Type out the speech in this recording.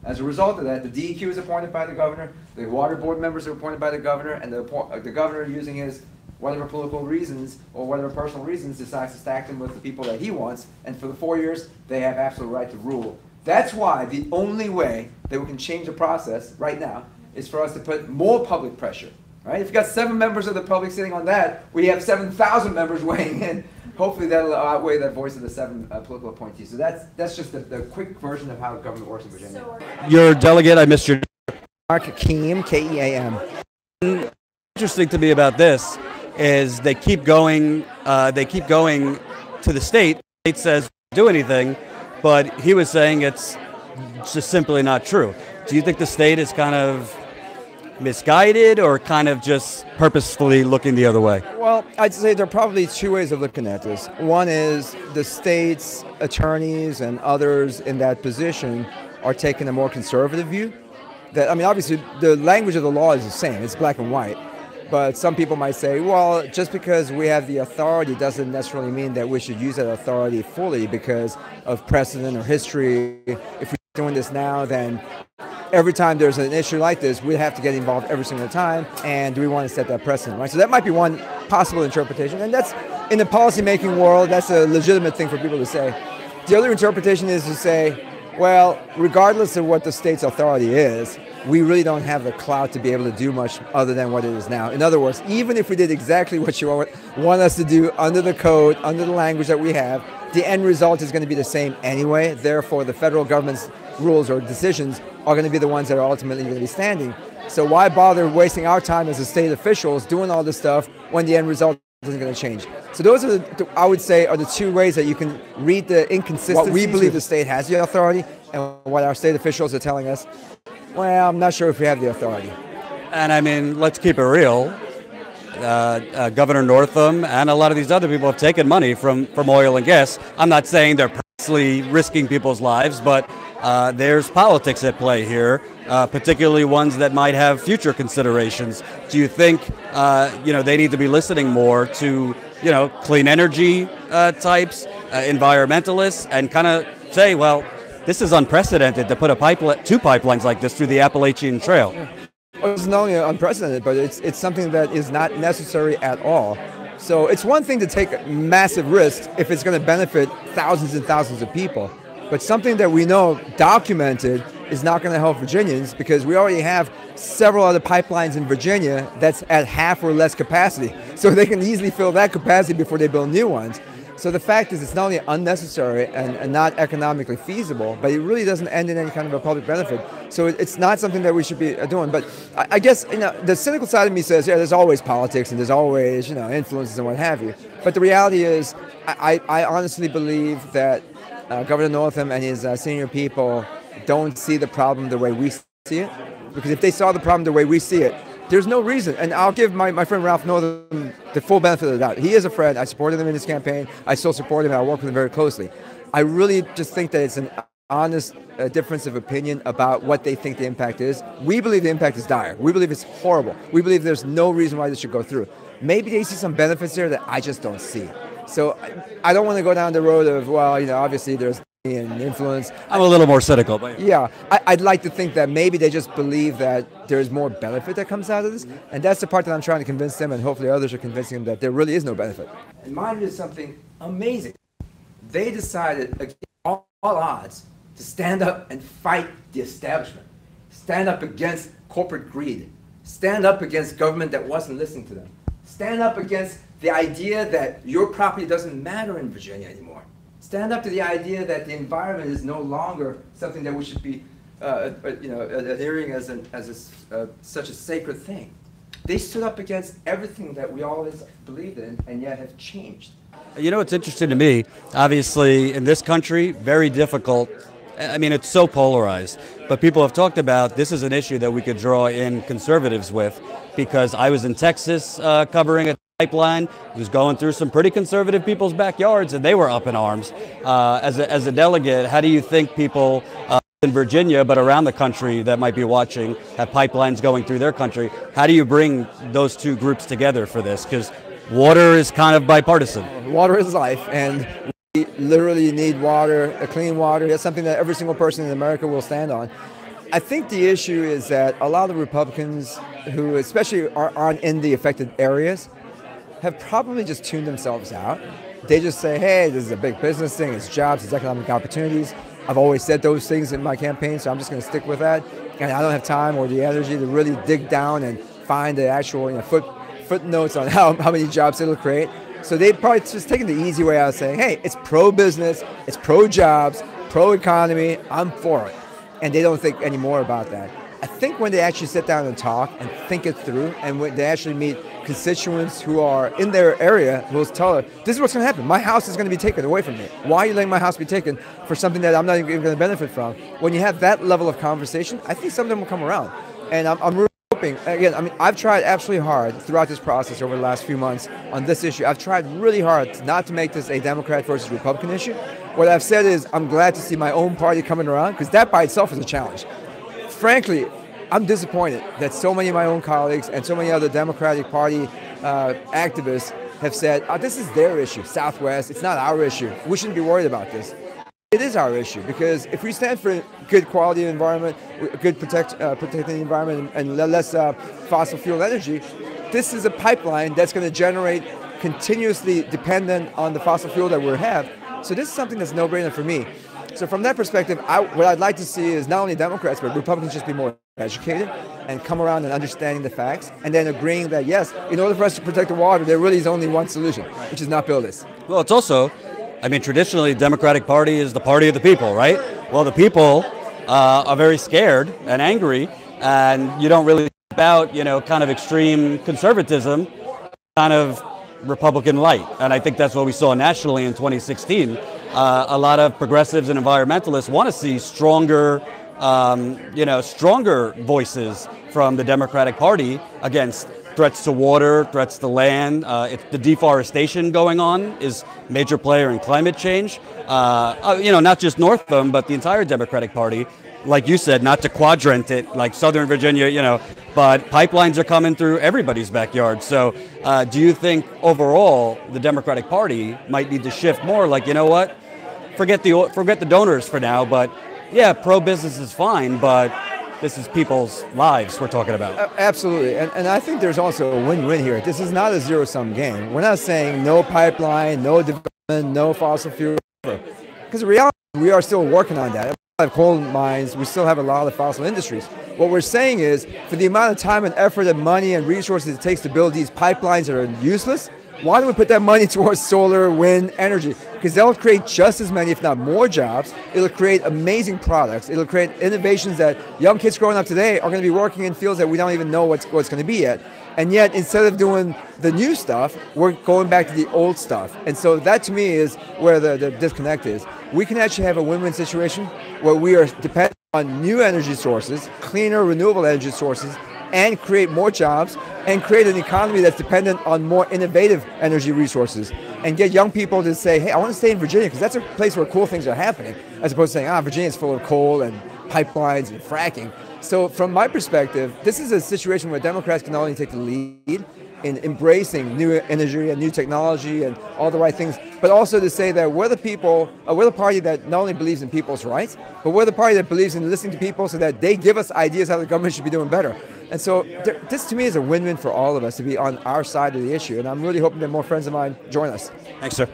As a result of that, the DEQ is appointed by the governor, the water board members are appointed by the governor, and the governor, using his whatever political reasons or whatever personal reasons, decides to stack them with the people that he wants, and for the 4 years, they have absolute right to rule. That's why the only way that we can change the process right now is for us to put more public pressure. Right? If you've got 7 members of the public sitting on that, we have 7,000 members weighing in. Hopefully that'll outweigh that voice of the 7 political appointees. So that's just the quick version of how government works in Virginia. Your delegate, I missed your Mark Keam, K-E-A-M. Interesting to me about this is they keep going to the state. The state says do anything, but he was saying it's just simply not true. Do you think the state is kind of misguided or kind of just purposefully looking the other way? Well, I'd say there are probably 2 ways of looking at this. One is the state's attorneys and others in that position are taking a more conservative view. That, I mean, obviously the language of the law is the same, it's black and white. But some people might say, well, just because we have the authority doesn't necessarily mean that we should use that authority fully because of precedent or history. If we're doing this now, then every time there's an issue like this, we have to get involved every single time, and do we want to set that precedent, right? So that might be one possible interpretation, and that's, in the policymaking world, that's a legitimate thing for people to say. The other interpretation is to say, well, regardless of what the state's authority is, we really don't have the clout to be able to do much other than what it is now. In other words, even if we did exactly what you want us to do under the code, under the language that we have, the end result is going to be the same anyway. Therefore, the federal government's rules or decisions are going to be the ones that are ultimately going to be standing. So why bother wasting our time as a state officials doing all this stuff when the end result isn't going to change? So those are, I would say, are the 2 ways that you can read the inconsistencies. What we believe the state has the authority and what our state officials are telling us, well, I'm not sure if we have the authority. And I mean, let's keep it real. Governor Northam and a lot of these other people have taken money from oil and gas. I'm not saying they're purposely risking people's lives, but there's politics at play here, particularly ones that might have future considerations. Do you think they need to be listening more to clean energy types, environmentalists, and kind of say, well, this is unprecedented to put 2 pipelines like this through the Appalachian Trail? Well, it's not only unprecedented, but it's something that is not necessary at all. So it's one thing to take massive risks if it's going to benefit thousands and thousands of people. But something that we know documented is not going to help Virginians because we already have several other pipelines in Virginia that's at half or less capacity. So they can easily fill that capacity before they build new ones. So the fact is it's not only unnecessary and not economically feasible, but it really doesn't end in any kind of a public benefit. So it's not something that we should be doing. But I guess the cynical side of me says, yeah, there's always politics and there's always influences and what have you. But the reality is I honestly believe that Governor Northam and his senior people don't see the problem the way we see it. Because if they saw the problem the way we see it, there's no reason. And I'll give my friend Ralph Northam the full benefit of the doubt. He is a friend. I supported him in his campaign. I still support him, and I work with him very closely. I really just think that it's an honest difference of opinion about what they think the impact is. We believe the impact is dire. We believe it's horrible. We believe there's no reason why this should go through. Maybe they see some benefits there that I just don't see. So I don't want to go down the road of, well, obviously there's and influence. I'm a little more cynical, but yeah, I'd like to think that maybe they just believe that there's more benefit that comes out of this, and that's the part that I'm trying to convince them, and hopefully others are convincing them that there really is no benefit. And mine is something amazing. They decided against all odds to stand up and fight the establishment, stand up against corporate greed, stand up against government that wasn't listening to them, stand up against the idea that your property doesn't matter in Virginia anymore. Stand up to the idea that the environment is no longer something that we should be, adhering as such a sacred thing. They stood up against everything that we always believed in, and yet have changed. It's interesting to me. Obviously, in this country, very difficult. I mean, it's so polarized. But people have talked about this is an issue that we could draw in conservatives with, because I was in Texas covering a pipeline. It was going through some pretty conservative people's backyards, and they were up in arms. As a delegate, how do you think people in Virginia, but around the country that might be watching, have pipelines going through their country? How do you bring those 2 groups together for this? Because water is kind of bipartisan. Water is life, and we literally need water, clean water. That's something that every single person in America will stand on. I think the issue is that a lot of Republicans who especially aren't in the affected areas have probably just tuned themselves out. They just say, hey, this is a big business thing, it's jobs, it's economic opportunities. I've always said those things in my campaign, so I'm just going to stick with that. And I don't have time or the energy to really dig down and find the actual footnotes on how many jobs it'll create. So they've probably just taken the easy way out of saying, hey, it's pro-business, it's pro-jobs, pro-economy, I'm for it. And they don't think any more about that. I think when they actually sit down and talk and think it through, and when they actually meet constituents who are in their area, who will tell her, this is what's going to happen. My house is going to be taken away from me. Why are you letting my house be taken for something that I'm not even going to benefit from? When you have that level of conversation, I think some of them will come around. And I'm really hoping, again, I mean, I've tried absolutely hard throughout this process over the last few months on this issue. I've tried really hard not to make this a Democrat versus Republican issue. What I've said is I'm glad to see my own party coming around, because that by itself is a challenge. Frankly, I'm disappointed that so many of my own colleagues and so many other Democratic Party activists have said, oh, this is their issue, Southwest, it's not our issue. We shouldn't be worried about this. It is our issue, because if we stand for good quality environment, good protecting the environment and less fossil fuel energy, this is a pipeline that's going to generate continuously dependent on the fossil fuel that we have. So this is something that's no-brainer for me. So from that perspective, what I'd like to see is not only Democrats, but Republicans just be more educated and come around and understanding the facts, and then agreeing that, yes, in order for us to protect the water, there really is only one solution, which is not build this. Well, it's also, I mean, traditionally, the Democratic Party is the party of the people, right? Well, the people are very scared and angry, and you don't really about, kind of extreme conservatism, kind of Republican light. And I think that's what we saw nationally in 2016. A lot of progressives and environmentalists want to see stronger voices from the Democratic Party against threats to water, threats to land. The deforestation going on is a major player in climate change. Not just north of them, but the entire Democratic Party. Like you said, not to quadrant it like Southern Virginia, but pipelines are coming through everybody's backyard. So do you think overall the Democratic Party might need to shift more like, you know what, forget the donors for now, but yeah, pro-business is fine, but this is people's lives we're talking about. Absolutely, and I think there's also a win-win here. This is not a zero-sum game. We're not saying no pipeline, no development, no fossil fuel, because the reality is we are still working on that. We have coal mines, we still have a lot of fossil industries. What we're saying is, for the amount of time and effort and money and resources it takes to build these pipelines that are useless, why don't we put that money towards solar, wind, energy? Because they'll create just as many, if not more jobs. It'll create amazing products. It'll create innovations that young kids growing up today are going to be working in fields that we don't even know what's going to be yet. And yet, instead of doing the new stuff, we're going back to the old stuff. And so that, to me, is where the disconnect is. We can actually have a win-win situation where we are dependent on new energy sources, cleaner, renewable energy sources, and create more jobs, and create an economy that's dependent on more innovative energy resources, and get young people to say, hey, I want to stay in Virginia because that's a place where cool things are happening, as opposed to saying, Virginia's full of coal and pipelines and fracking. So from my perspective, this is a situation where Democrats can not only take the lead in embracing new energy and new technology and all the right things, but also to say that we're the party that not only believes in people's rights, but we're the party that believes in listening to people so that they give us ideas how the government should be doing better. And so this, to me, is a win-win for all of us to be on our side of the issue. And I'm really hoping that more friends of mine join us. Thanks, sir.